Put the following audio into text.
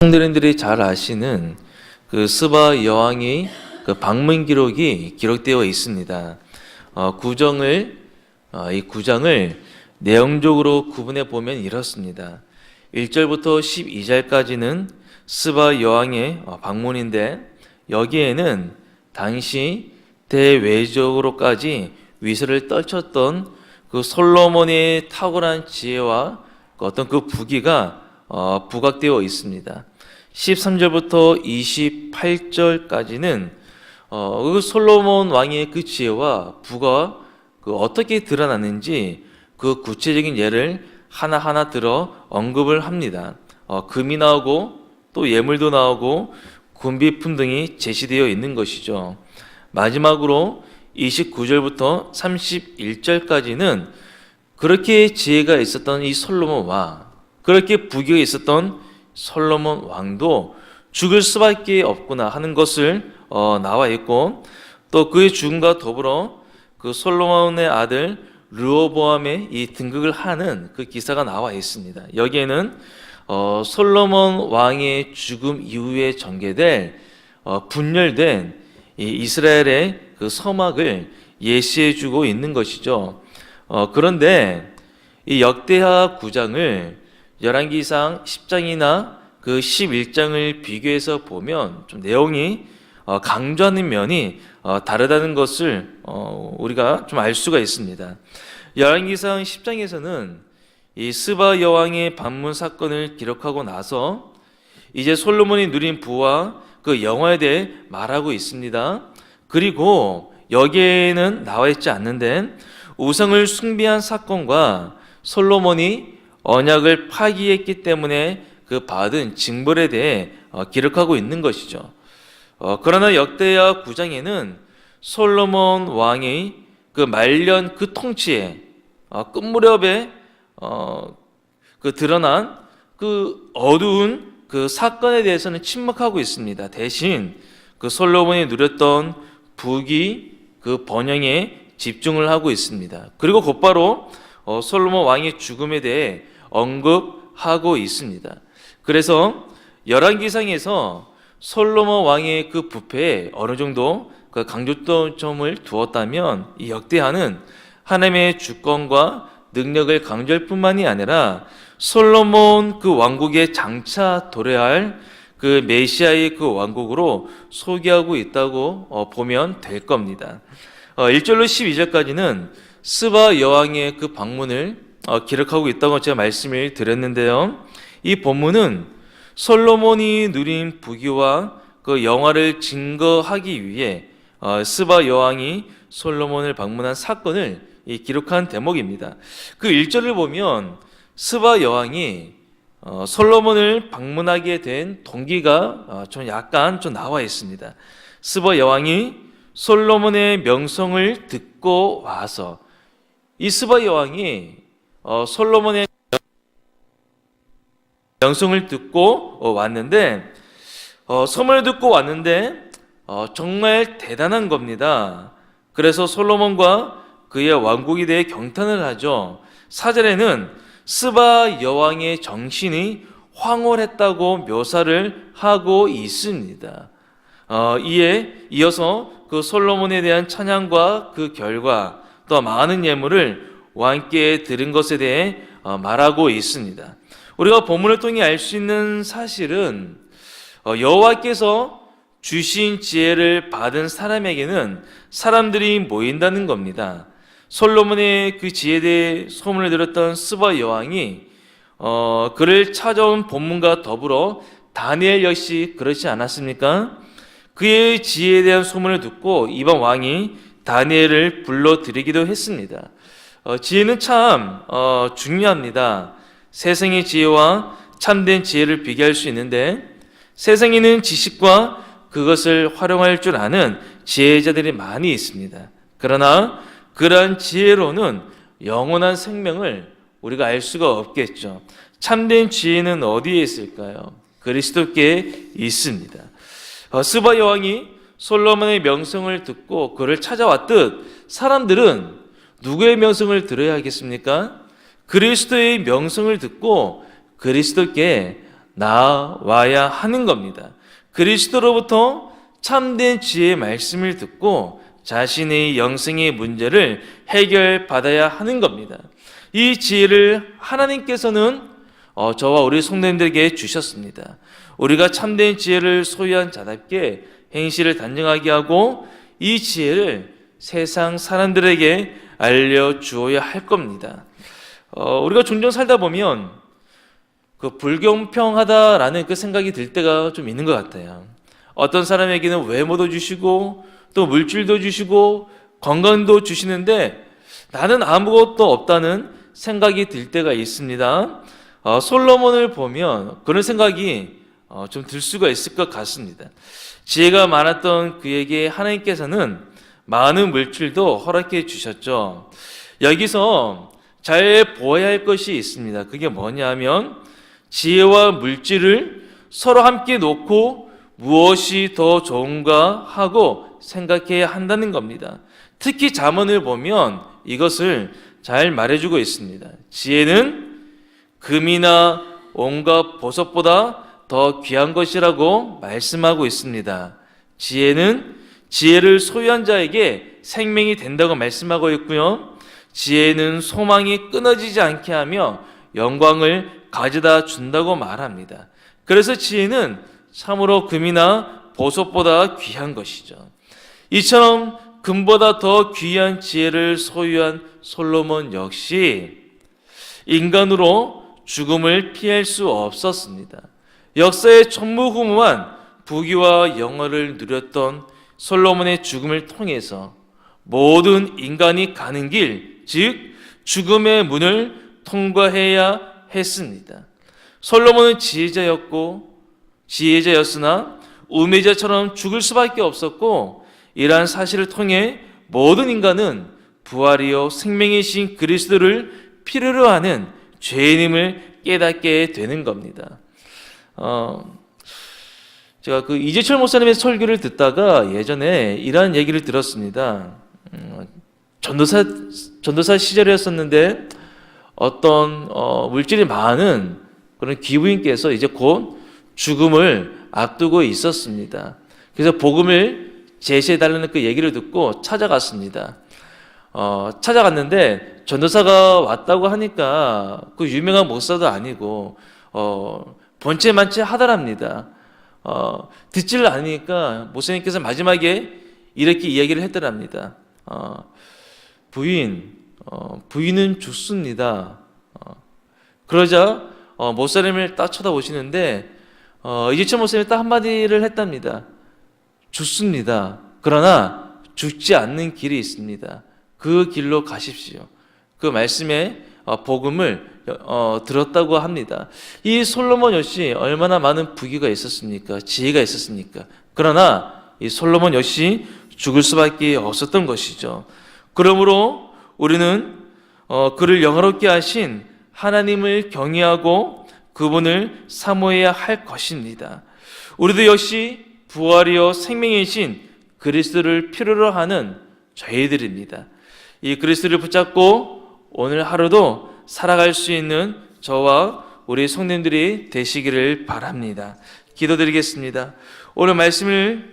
성도님들이 잘 아시는 그 스바 여왕의 그 방문 기록이 기록되어 있습니다. 이 구장을 내용적으로 구분해 보면 이렇습니다. 1절부터 12절까지는 스바 여왕의 방문인데, 여기에는 당시 대외적으로까지 위세를 떨쳤던 그 솔로몬의 탁월한 지혜와 어떤 그 부귀가 부각되어 있습니다. 13절부터 28절까지는 그 솔로몬 왕의 그 지혜와 부가 어떻게 드러났는지 그 구체적인 예를 하나하나 들어 언급을 합니다. 금이 나오고 또 예물도 나오고 군비품 등이 제시되어 있는 것이죠. 마지막으로 29절부터 31절까지는 그렇게 지혜가 있었던 이 솔로몬과 그렇게 부귀가 있었던 솔로몬 왕도 죽을 수밖에 없구나 하는 것을 나와 있고, 또 그의 죽음과 더불어 그 솔로몬의 아들 르호보암의 이 등극을 하는 그 기사가 나와 있습니다. 여기에는 솔로몬 왕의 죽음 이후에 전개될 분열된 이 이스라엘의 그 서막을 예시해주고 있는 것이죠. 그런데 이 역대하 9장을 열왕기상 10장이나 그 11장을 비교해서 보면 좀 내용이 강조하는 면이 다르다는 것을 우리가 좀 알 수가 있습니다. 열왕기상 10장에서는 이 스바 여왕의 방문 사건을 기록하고 나서 이제 솔로몬이 누린 부와 그 영화에 대해 말하고 있습니다. 그리고 여기에는 나와 있지 않는데 우상을 숭배한 사건과 솔로몬이 언약을 파기했기 때문에 그 받은 징벌에 대해 기록하고 있는 것이죠. 그러나 역대하 9장에는 솔로몬 왕의 그 말년 그 통치에 끝무렵에 그 드러난 그 어두운 그 사건에 대해서는 침묵하고 있습니다. 대신 그 솔로몬이 누렸던 부귀 그 번영에 집중을 하고 있습니다. 그리고 곧바로 솔로몬 왕의 죽음에 대해 언급하고 있습니다. 그래서 열왕기상에서 솔로몬 왕의 그 부패에 어느 정도 그 강조점을 두었다면, 이 역대하는 하나님의 주권과 능력을 강조할 뿐만이 아니라 솔로몬 그 왕국에 장차 도래할 그 메시아의 그 왕국으로 소개하고 있다고 보면 될 겁니다. 1절로 12절까지는 스바 여왕의 그 방문을 기록하고 있다고 제가 말씀을 드렸는데요. 이 본문은 솔로몬이 누린 부귀와 그 영화를 증거하기 위해 스바 여왕이 솔로몬을 방문한 사건을 기록한 대목입니다. 그 1절을 보면 스바 여왕이 솔로몬을 방문하게 된 동기가 좀 약간 나와 있습니다. 스바 여왕이 솔로몬의 명성을 듣고 와서, 이 스바 여왕이 솔로몬의 명성을 듣고 왔는데, 소문을 듣고 왔는데 정말 대단한 겁니다. 그래서 솔로몬과 그의 왕국에 대해 경탄을 하죠. 4절에는 스바 여왕의 정신이 황홀했다고 묘사를 하고 있습니다. 이에 이어서 그 솔로몬에 대한 찬양과 그 결과 또 많은 예물을 왕께 드린 것에 대해 말하고 있습니다. 우리가 본문을 통해 알 수 있는 사실은 여호와께서 주신 지혜를 받은 사람에게는 사람들이 모인다는 겁니다. 솔로몬의 그 지혜에 대해 소문을 들었던 스바 여왕이 그를 찾아온 본문과 더불어 다니엘 역시 그렇지 않았습니까? 그의 지혜에 대한 소문을 듣고 이방 왕이 다니엘을 불러들이기도 했습니다. 지혜는 참 중요합니다. 세상의 지혜와 참된 지혜를 비교할 수 있는데, 세상에는 지식과 그것을 활용할 줄 아는 지혜자들이 많이 있습니다. 그러나 그러한 지혜로는 영원한 생명을 우리가 알 수가 없겠죠. 참된 지혜는 어디에 있을까요? 그리스도께 있습니다. 스바 여왕이 솔로몬의 명성을 듣고 그를 찾아왔듯 사람들은 누구의 명성을 들어야 하겠습니까? 그리스도의 명성을 듣고 그리스도께 나와야 하는 겁니다. 그리스도로부터 참된 지혜의 말씀을 듣고 자신의 영생의 문제를 해결받아야 하는 겁니다. 이 지혜를 하나님께서는 저와 우리 성도님들에게 주셨습니다. 우리가 참된 지혜를 소유한 자답게 행실을 단정하게 하고 이 지혜를 세상 사람들에게 알려주어야 할 겁니다. 우리가 종종 살다 보면 불공평하다라는 생각이 들 때가 좀 있는 것 같아요. 어떤 사람에게는 외모도 주시고 또 물질도 주시고 건강도 주시는데 나는 아무것도 없다는 생각이 들 때가 있습니다. 솔로몬을 보면 그런 생각이 좀 들 수가 있을 것 같습니다. 지혜가 많았던 그에게 하나님께서는 많은 물질도 허락해 주셨죠. 여기서 잘 보아야 할 것이 있습니다. 그게 뭐냐면 지혜와 물질을 서로 함께 놓고 무엇이 더 좋은가 하고 생각해야 한다는 겁니다. 특히 잠언을 보면 이것을 잘 말해주고 있습니다. 지혜는 금이나 온갖 보석보다 더 귀한 것이라고 말씀하고 있습니다. 지혜는 지혜를 소유한 자에게 생명이 된다고 말씀하고 있고요. 지혜는 소망이 끊어지지 않게 하며 영광을 가져다 준다고 말합니다. 그래서 지혜는 참으로 금이나 보석보다 귀한 것이죠. 이처럼 금보다 더 귀한 지혜를 소유한 솔로몬 역시 인간으로 죽음을 피할 수 없었습니다. 역사의 전무후무한 부귀와 영화를 누렸던 솔로몬의 죽음을 통해서 모든 인간이 가는 길, 즉 죽음의 문을 통과해야 했습니다. 솔로몬은 지혜자였으나 우매자처럼 죽을 수밖에 없었고 이러한 사실을 통해 모든 인간은 부활이요 생명이신 그리스도를 필요로 하는 죄인임을 깨닫게 되는 겁니다. 제가 이재철 목사님의 설교를 듣다가 예전에 이러한 얘기를 들었습니다. 전도사 시절이었었는데 어떤 물질이 많은 그런 기부인께서 이제 곧 죽음을 앞두고 있었습니다. 그래서 복음을 제시해달라는 그 얘기를 듣고 찾아갔습니다. 찾아갔는데 전도사가 왔다고 하니까 그 유명한 목사도 아니고 번체만체 하더랍니다. 듣지를 않으니까 목사님께서 마지막에 이렇게 이야기를 했더랍니다. 부인은 죽습니다. 그러자 목사님을 딱 쳐다보시는데 이재철 목사님이 딱 한마디를 했답니다. 죽습니다. 그러나 죽지 않는 길이 있습니다. 그 길로 가십시오. 그 말씀에 복음을 들었다고 합니다. 이 솔로몬 역시 얼마나 많은 부귀가 있었습니까? 지혜가 있었습니까? 그러나 이 솔로몬 역시 죽을 수밖에 없었던 것이죠. 그러므로 우리는 그를 영화롭게 하신 하나님을 경외하고 그분을 사모해야 할 것입니다. 우리도 역시 부활이요 생명이신 그리스도를 필요로 하는 저희들입니다. 이 그리스도를 붙잡고 오늘 하루도 살아갈 수 있는 저와 우리 성도님들이 되시기를 바랍니다. 기도드리겠습니다. 오늘 말씀을